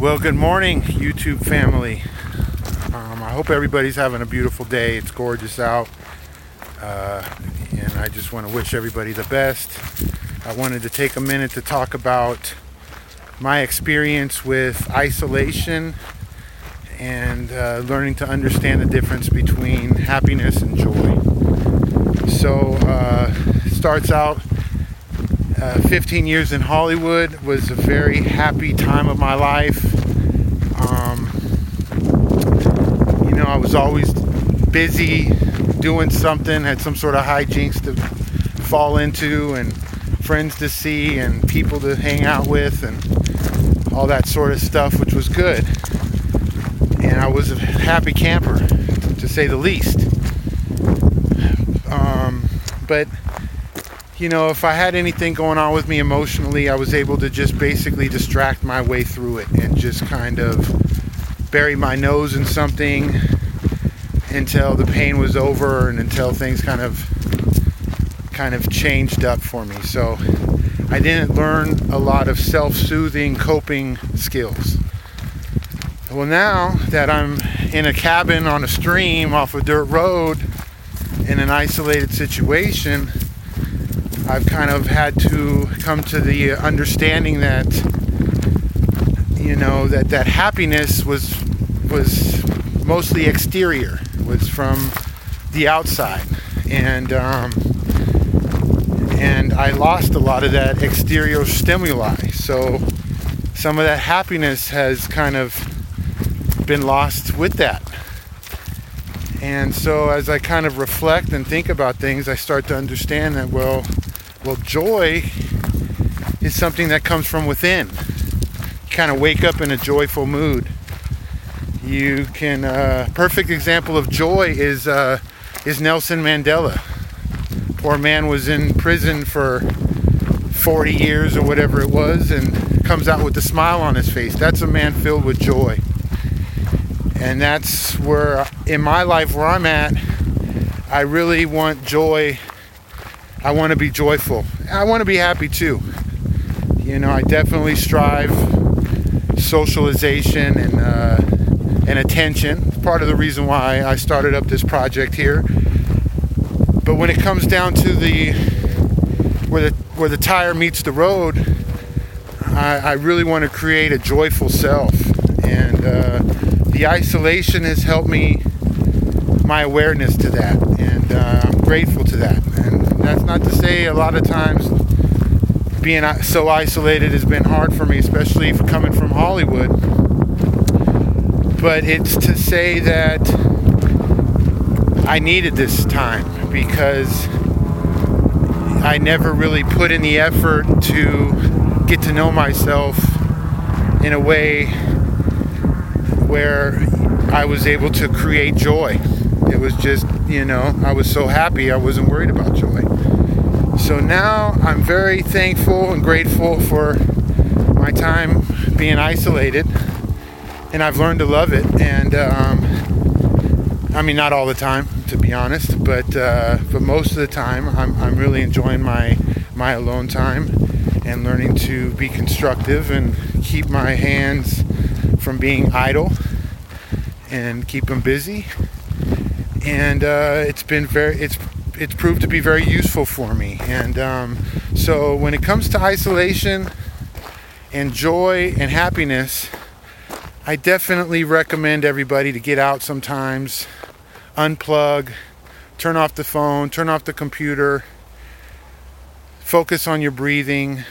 Well, good morning, YouTube family. I hope everybody's having a beautiful day. It's gorgeous out. And I just want to wish everybody the best. I wanted to take a minute to talk about my experience with isolation and learning to understand the difference between happiness and joy. So, it starts out 15 years in Hollywood was a very happy time of my life. I was always busy doing something, had some sort of hijinks to fall into and friends to see and people to hang out with and all that sort of stuff, which was good. And I was a happy camper, to say the least. But if I had anything going on with me emotionally, I was able to just basically distract my way through it and just kind of bury my nose in something until the pain was over and until things kind of changed up for me. So I didn't learn a lot of self-soothing coping skills. Well, now that I'm in a cabin on a stream off a dirt road in an isolated situation, I've kind of had to come to the understanding that that happiness was mostly exterior, was from the outside, and I lost a lot of that exterior stimuli. So some of that happiness has kind of been lost with that. And so as I kind of reflect and think about things, I start to understand that well, joy is something that comes from within. You kind of wake up in a joyful mood. You can, perfect example of joy is Nelson Mandela. Poor man was in prison for 40 years or whatever it was and comes out with a smile on his face. That's a man filled with joy. And that's where, in my life where I'm at, I really want joy. I want to be joyful. I want to be happy too. I definitely strive socialization and attention. It's part of the reason why I started up this project here. But when it comes down to where the tire meets the road, I really want to create a joyful self. And the isolation has helped me, my awareness to that, and I'm grateful to that. And that's not to say a lot of times being so isolated has been hard for me, especially coming from Hollywood. But it's to say that I needed this time because I never really put in the effort to get to know myself in a way where I was able to create joy. It was just, I was so happy I wasn't worried about joy. So now I'm very thankful and grateful for my time being isolated, and I've learned to love it. And not all the time, to be honest, but most of the time I'm really enjoying my alone time and learning to be constructive and keep my hands from being idle and keep them busy. And it's proved to be very useful for me. And so when it comes to isolation and joy and happiness, I definitely recommend everybody to get out sometimes, unplug, turn off the phone, turn off the computer, focus on your breathing,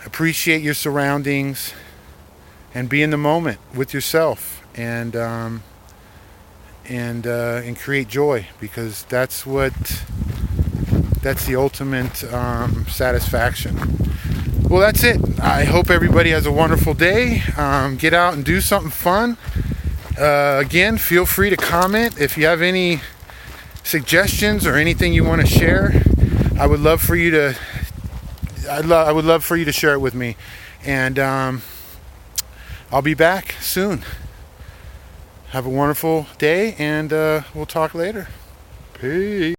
appreciate your surroundings, and be in the moment with yourself, and create joy, because that's the ultimate satisfaction. Well, that's it. I hope everybody has a wonderful day. Get out and do something fun. Again, feel free to comment if you have any suggestions or anything you want to share. I would love for you to share it with me, and I'll be back soon. Have a wonderful day, and we'll talk later. Peace.